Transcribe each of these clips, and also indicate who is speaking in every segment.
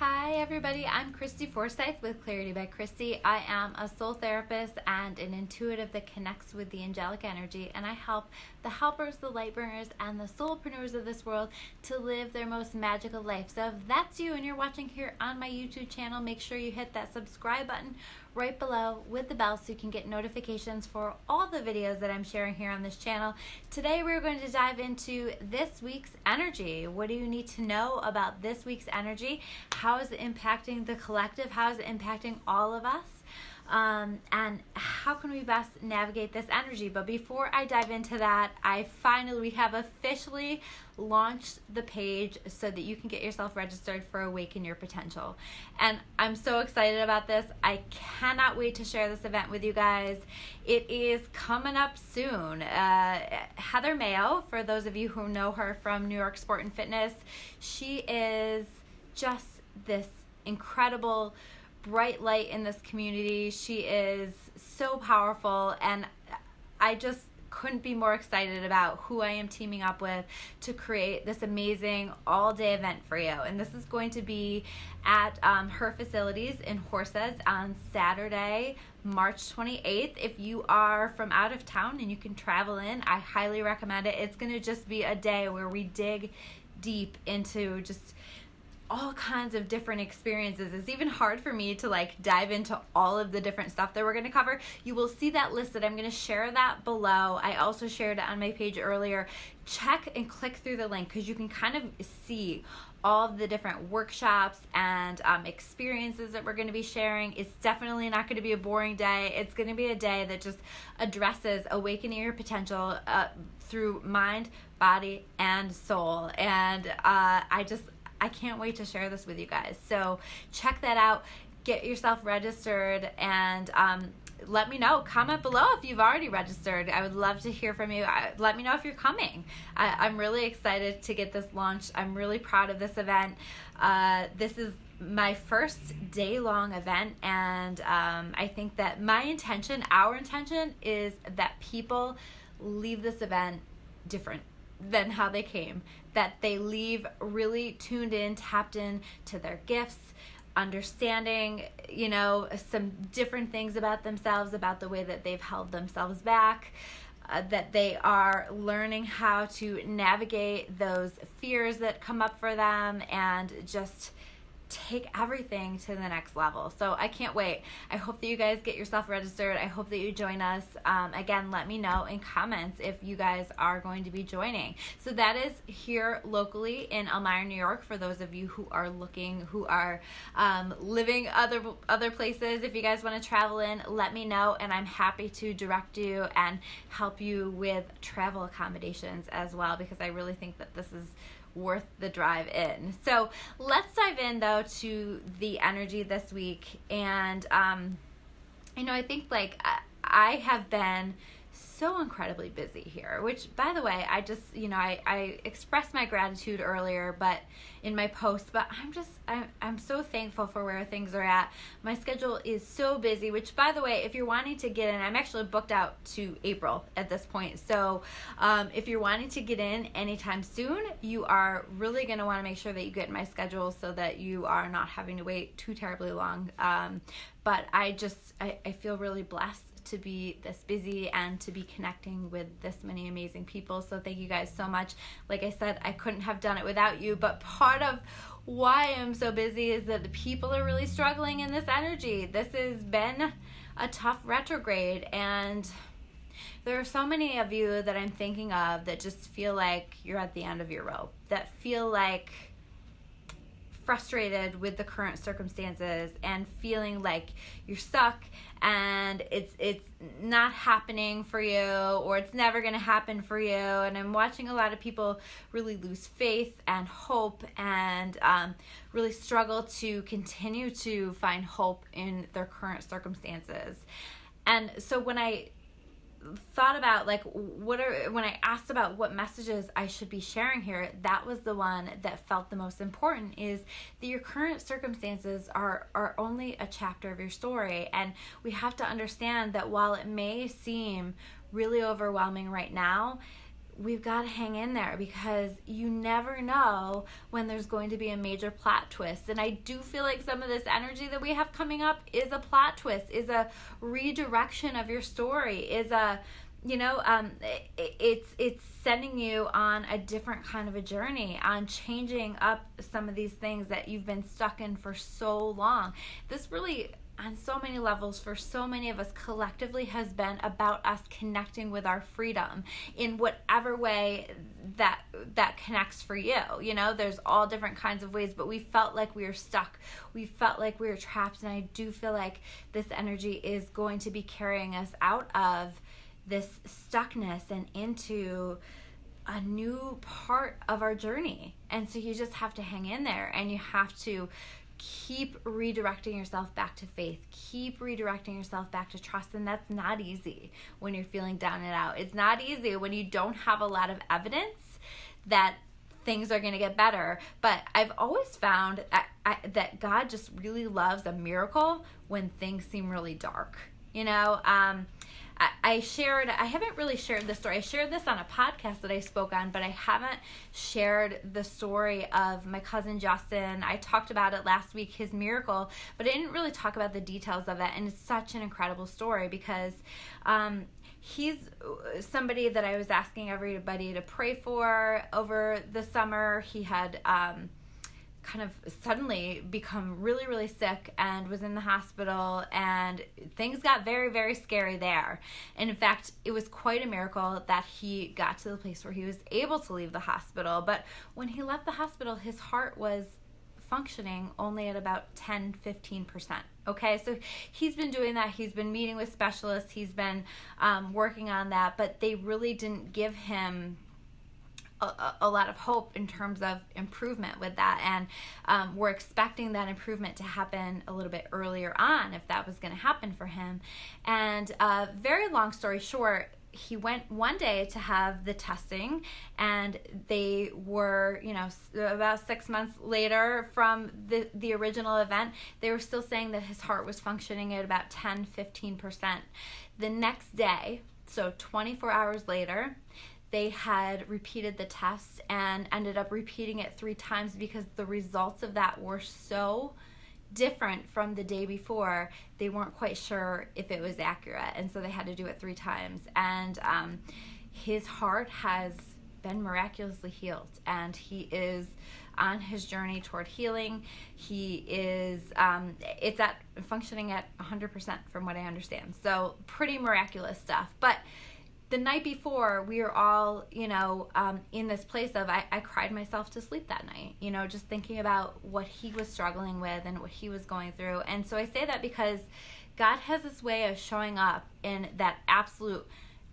Speaker 1: Hi everybody, I'm Christy Forsyth with Clarity by Christy. I am a soul therapist and an intuitive that connects with the angelic energy, and I help the helpers, the light bringers, and the soulpreneurs of this world to live their most magical life. So if that's you and you're watching here on my YouTube channel, make sure you hit that subscribe button right below with the bell so you can get notifications for all the videos that I'm sharing here on this channel. Today we're going to dive into this week's energy. What do you need to know about this week's energy? How is it impacting the collective? How is it impacting all of us? And how can we best navigate this energy? But before I dive into that, we have officially launched the page so that you can get yourself registered for Awaken Your Potential. And I'm so excited about this. I cannot wait to share this event with you guys. It is coming up soon. Heather Mayo, for those of you who know her from New York Sport and Fitness, she is just this incredible bright light in this community. She is so powerful, and I just couldn't be more excited about who I am teaming up with to create this amazing all-day event for you. And this is going to be at her facilities in Horses on Saturday, March 28th. If you are from out of town and you can travel in, I highly recommend it. It's going to just be a day where we dig deep into just all kinds of different experiences. It's even hard for me to dive into all of the different stuff that we're going to cover. You will see that listed. I'm going to share that below. I also shared it on my page earlier. Check and click through the link because you can kind of see all of the different workshops and experiences that we're going to be sharing. It's definitely not going to be a boring day. It's going to be a day that just addresses awakening your potential through mind, body, and soul. And I can't wait to share this with you guys. So check that out. Get yourself registered and let me know. Comment below if you've already registered. I would love to hear from you. Let me know if you're coming. I'm really excited to get this launched. I'm really proud of this event. This is my first day-long event, and I think that our intention is that people leave this event different than how they came, that they leave really tuned in, tapped in to their gifts, understanding, some different things about themselves, about the way that they've held themselves back, that they are learning how to navigate those fears that come up for them and just take everything to the next level. So I can't wait. I hope that you guys get yourself registered. I hope that you join us. Again, let me know in comments if you guys are going to be joining. So that is here locally in Elmira, New York, for those of you who are living other places. If you guys want to travel in, let me know, and I'm happy to direct you and help you with travel accommodations as well, because I really think that this is worth the drive in. So let's dive in though to the energy this week. And I think I have been so incredibly busy here, which, by the way, I expressed my gratitude earlier but in my post, but I'm so thankful for where things are at. My schedule is so busy, which, by the way, if you're wanting to get in, I'm actually booked out to April at this point. So if you're wanting to get in anytime soon, you are really going to want to make sure that you get in my schedule so that you are not having to wait too terribly long. But I feel really blessed to be this busy and to be connecting with this many amazing people. So thank you guys so much. Like I said, I couldn't have done it without you, but part of why I'm so busy is that the people are really struggling in this energy. This has been a tough retrograde, and there are so many of you that I'm thinking of that just feel like you're at the end of your rope, that feel like frustrated with the current circumstances and feeling like you're stuck and it's not happening for you, or it's never going to happen for you. And I'm watching a lot of people really lose faith and hope and really struggle to continue to find hope in their current circumstances. And so when I thought about when I asked about what messages I should be sharing here, that was the one that felt the most important, is that your current circumstances are only a chapter of your story. And we have to understand that while it may seem really overwhelming right now, we've got to hang in there, because you never know when there's going to be a major plot twist. And I do feel like some of this energy that we have coming up is a plot twist, is a redirection of your story, is a, it's sending you on a different kind of a journey, on changing up some of these things that you've been stuck in for so long. This really, on so many levels, for so many of us collectively, has been about us connecting with our freedom in whatever way that connects for you. There's all different kinds of ways, but we felt like we were stuck. We felt like we were trapped, and I do feel like this energy is going to be carrying us out of this stuckness and into a new part of our journey. And so you just have to hang in there, and you have to keep redirecting yourself back to faith, keep redirecting yourself back to trust. And that's not easy when you're feeling down and out. It's not easy when you don't have a lot of evidence that things are going to get better. But I've always found that God just really loves a miracle when things seem really dark. I haven't really shared this story. I shared this on a podcast that I spoke on, but I haven't shared the story of my cousin Justin. I talked about it last week, his miracle, but I didn't really talk about the details of it. And it's such an incredible story, because he's somebody that I was asking everybody to pray for over the summer. He had kind of suddenly become really, really sick and was in the hospital, and things got very, very scary there. And in fact, it was quite a miracle that he got to the place where he was able to leave the hospital. But when he left the hospital, his heart was functioning only at about 10-15%. Okay, so he's been doing that. He's been meeting with specialists. He's been working on that, but they really didn't give him a lot of hope in terms of improvement with that. And we're expecting that improvement to happen a little bit earlier on, if that was going to happen for him. And very long story short, he went one day to have the testing, and they were, about 6 months later from the original event, they were still saying that his heart was functioning at about 10-15%. The next day, so 24 hours later, they had repeated the test and ended up repeating it 3 times, because the results of that were so different from the day before. They weren't quite sure if it was accurate, and so they had to do it 3 times. And his heart has been miraculously healed, and he is on his journey toward healing. He is it's at functioning at 100% from what I understand. So pretty miraculous stuff. But the night before, we were all, in this place of, I cried myself to sleep that night, just thinking about what he was struggling with and what he was going through. And so I say that because God has this way of showing up in that absolute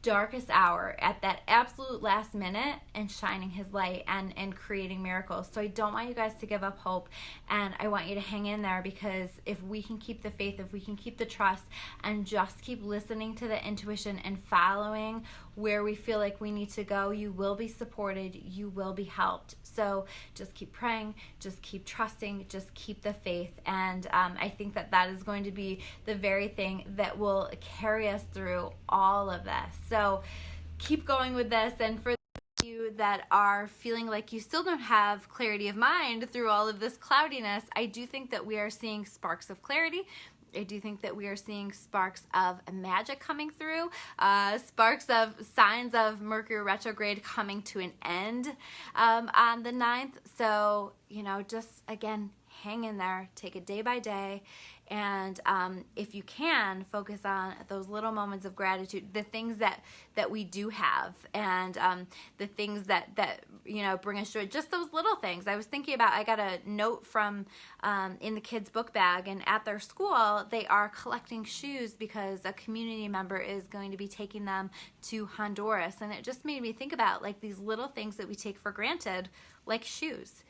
Speaker 1: darkest hour, at that absolute last minute, and shining his light and creating miracles. So I don't want you guys to give up hope, and I want you to hang in there, because if we can keep the faith, if we can keep the trust, and just keep listening to the intuition and following where we feel like we need to go, you will be supported, you will be helped. So just keep praying, just keep trusting, just keep the faith. And I think that is going to be the very thing that will carry us through all of this. So keep going with this. And for you that are feeling like you still don't have clarity of mind through all of this cloudiness, I do think that we are seeing sparks of clarity. I do think that we are seeing sparks of magic coming through, sparks of signs of Mercury retrograde coming to an end on the 9th. So, just again, hang in there, take it day by day. And if you can, focus on those little moments of gratitude, the things that we do have, and the things that bring us joy, just those little things. I was thinking about, I got a note from in the kids' book bag, and at their school, they are collecting shoes because a community member is going to be taking them to Honduras. And it just made me think about like these little things that we take for granted, like shoes.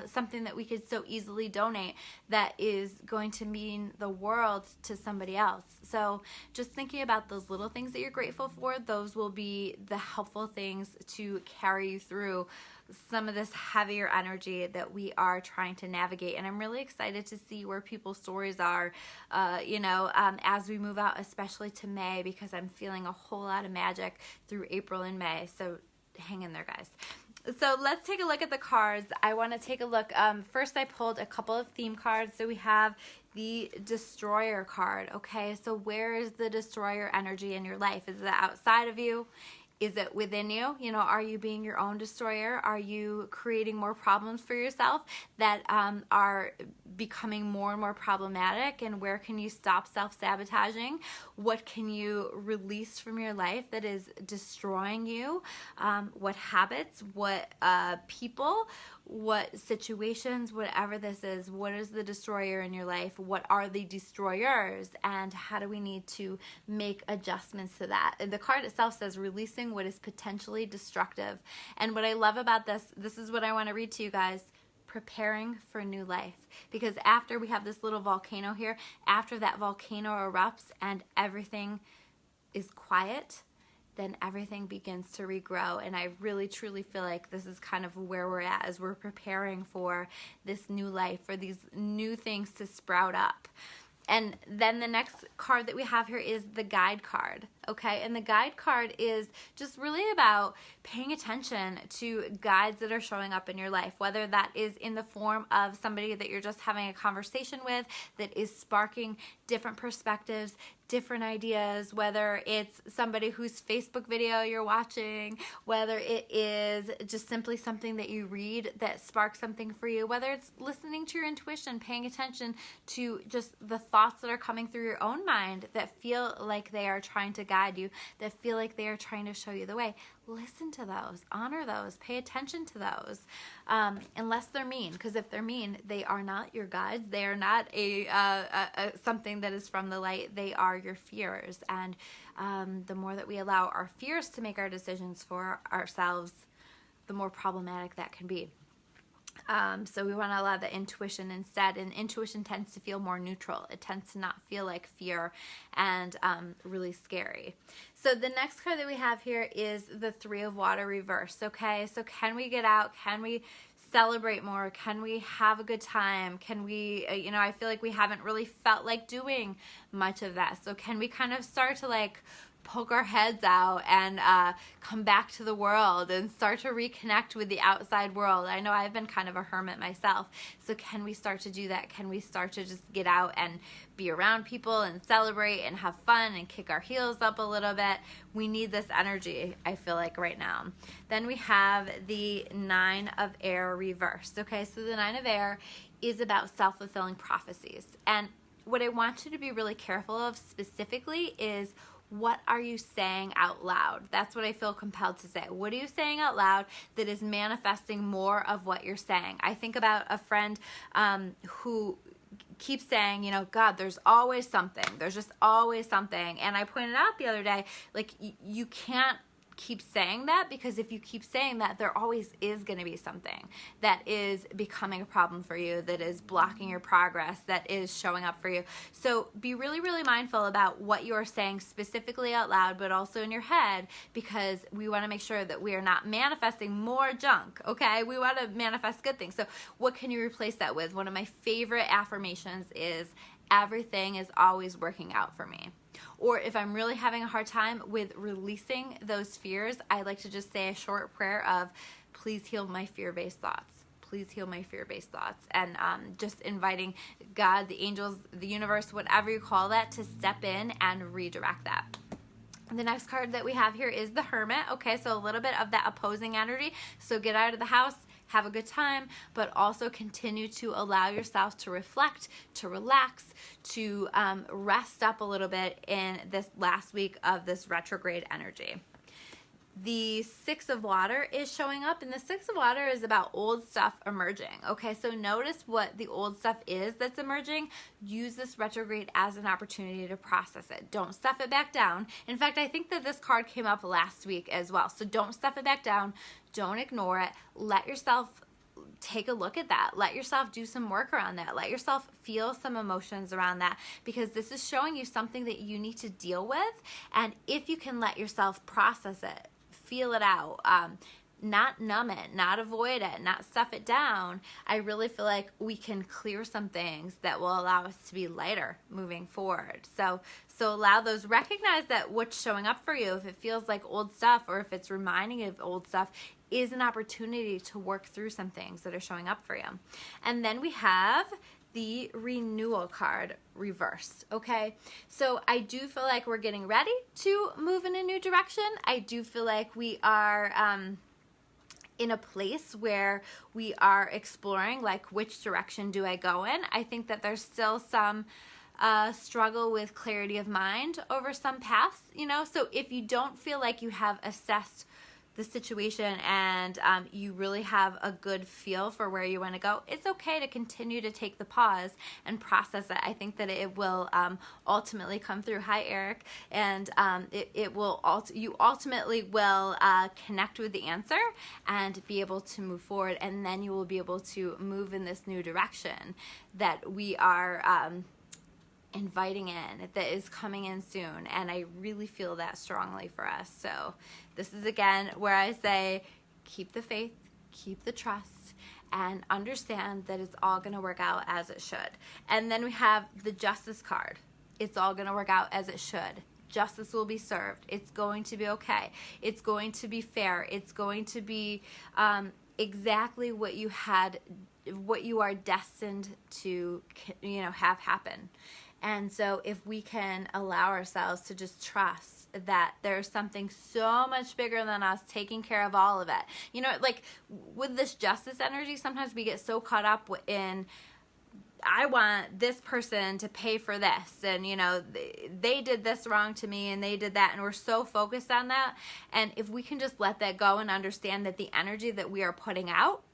Speaker 1: Something that we could so easily donate that is going to mean the world to somebody else. So just thinking about those little things that you're grateful for, those will be the helpful things to carry you through some of this heavier energy that we are trying to navigate. And I'm really excited to see where people's stories are, as we move out, especially to May, because I'm feeling a whole lot of magic through April and May. So hang in there, guys. So let's take a look at the cards. I want to take a look. First, I pulled a couple of theme cards. So we have the Destroyer card. Okay, so where is the Destroyer energy in your life? Is it outside of you? Is it within you? You know, are you being your own destroyer? Are you creating more problems for yourself that are becoming more and more problematic? And where can you stop self-sabotaging? What can you release from your life that is destroying you? What habits, what people, what situations, whatever this is, what is the destroyer in your life? What are the destroyers? And how do we need to make adjustments to that? And the card itself says releasing what is potentially destructive. And what I love about this is what I want to read to you guys: preparing for new life. Because after we have this little volcano here, after that volcano erupts and everything is quiet, then everything begins to regrow. And I really truly feel like this is kind of where we're at as we're preparing for this new life, for these new things to sprout up. And then the next card that we have here is the guide card, okay? And the guide card is just really about paying attention to guides that are showing up in your life, whether that is in the form of somebody that you're just having a conversation with that is sparking different perspectives, different ideas, whether it's somebody whose Facebook video you're watching, whether it is just simply something that you read that sparks something for you, whether it's listening to your intuition, paying attention to just the thoughts that are coming through your own mind that feel like they are trying to guide you, that feel like they are trying to show you the way. Listen to those, honor those, pay attention to those, unless they're mean, because if they're mean, they are not your guides. They are not something that is from the light. They are your fears, and the more that we allow our fears to make our decisions for ourselves, the more problematic that can be. So we want to allow the intuition instead, and intuition tends to feel more neutral. It tends to not feel like fear and really scary. So the next card that we have here is the Three of Water reverse, okay? So can we get out? Can we celebrate more? Can we have a good time? Can we, I feel like we haven't really felt like doing much of that. So can we kind of start to like poke our heads out and come back to the world and start to reconnect with the outside world? I know I've been kind of a hermit myself, so can we start to do that? Can we start to just get out and be around people and celebrate and have fun and kick our heels up a little bit? We need this energy, I feel like, right now. Then we have the Nine of Air reversed. Okay, so the Nine of Air is about self-fulfilling prophecies, and what I want you to be really careful of specifically is, what are you saying out loud? That's what I feel compelled to say. What are you saying out loud that is manifesting more of what you're saying? I think about a friend who keeps saying, God, there's always something. There's just always something. And I pointed out the other day, like, you can't keep saying that, because if you keep saying that, there always is going to be something that is becoming a problem for you, that is blocking your progress, that is showing up for you. So be really, really mindful about what you're saying specifically out loud, but also in your head, because we want to make sure that we are not manifesting more junk, okay? We want to manifest good things. So what can you replace that with? One of my favorite affirmations is, everything is always working out for me. Or if I'm really having a hard time with releasing those fears, I like to just say a short prayer of, please heal my fear-based thoughts. Please heal my fear-based thoughts. And just inviting God, the angels, the universe, whatever you call that, to step in and redirect that. The next card that we have here is the Hermit. Okay, so a little bit of that opposing energy. So get out of the house, have a good time, but also continue to allow yourself to reflect, to relax, to rest up a little bit in this last week of this retrograde energy. The Six of Water is showing up, and the Six of Water is about old stuff emerging. Okay, so notice what the old stuff is that's emerging. Use this retrograde as an opportunity to process it. Don't stuff it back down. In fact, I think that this card came up last week as well. So don't stuff it back down. Don't ignore it. Let yourself take a look at that. Let yourself do some work around that. Let yourself feel some emotions around that, because this is showing you something that you need to deal with. And if you can let yourself process it, feel it out, not numb it, not avoid it, not stuff it down. I really feel like we can clear some things that will allow us to be lighter moving forward. So allow those, recognize that what's showing up for you, if it feels like old stuff or if it's reminding you of old stuff, is an opportunity to work through some things that are showing up for you. And then we have the renewal card reversed. Okay, so I do feel like we're getting ready to move in a new direction. I do feel like we are in a place where we are exploring, like, which direction do I go in. I think that there's still some struggle with clarity of mind over some paths, you know. So if you don't feel like you have assessed the situation and you really have a good feel for where you want to go, it's okay to continue to take the pause and process it. I think that it will ultimately come through. Hi, Eric. And you ultimately will connect with the answer and be able to move forward, and then you will be able to move in this new direction that we are inviting in, that is coming in soon. And I really feel that strongly for us. So this is, again, where I say keep the faith, keep the trust, and understand that it's all going to work out as it should. And then we have the Justice card. It's all going to work out as it should. Justice will be served. It's going to be okay. It's going to be fair. It's going to be exactly what you are destined to, have happen. And so if we can allow ourselves to just trust that there's something so much bigger than us taking care of all of it. Like with this justice energy, sometimes we get so caught up in, I want this person to pay for this, and they did this wrong to me and they did that, and we're so focused on that. And if we can just let that go and understand that the energy that we are putting out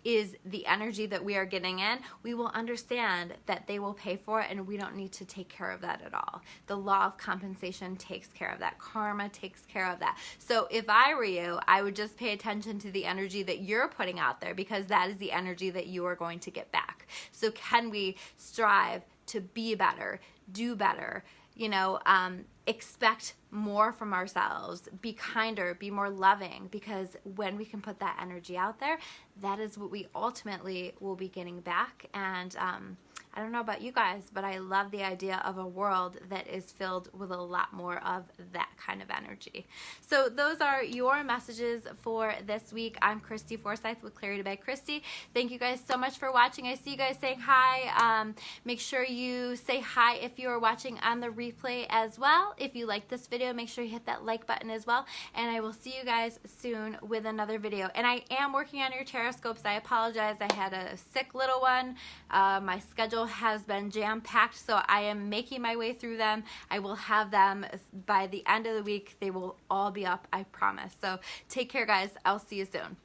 Speaker 1: is the energy that we are getting in, we will understand that they will pay for it, and we don't need to take care of that at all. The law of compensation takes care of that. Karma takes care of that. So if I were you, I would just pay attention to the energy that you're putting out there, because that is the energy that you are going to get back. So can we strive to be better, do better, expect more from ourselves, be kinder, be more loving, because when we can put that energy out there, that is what we ultimately will be getting back. And I don't know about you guys, but I love the idea of a world that is filled with a lot more of that kind of energy. So those are your messages for this week. I'm Christy Forsyth with Clarity by Christy. Thank you guys so much for watching. I see you guys saying hi. Make sure you say hi if you are watching on the replay as well. If you like this video, make sure you hit that like button as well. And I will see you guys soon with another video. And I am working on your Taroscopes. I apologize. I had a sick little one. My schedule has been jam-packed, so I am making my way through them. I will have them by the end of the week. They will all be up, I promise. So take care, guys. I'll see you soon.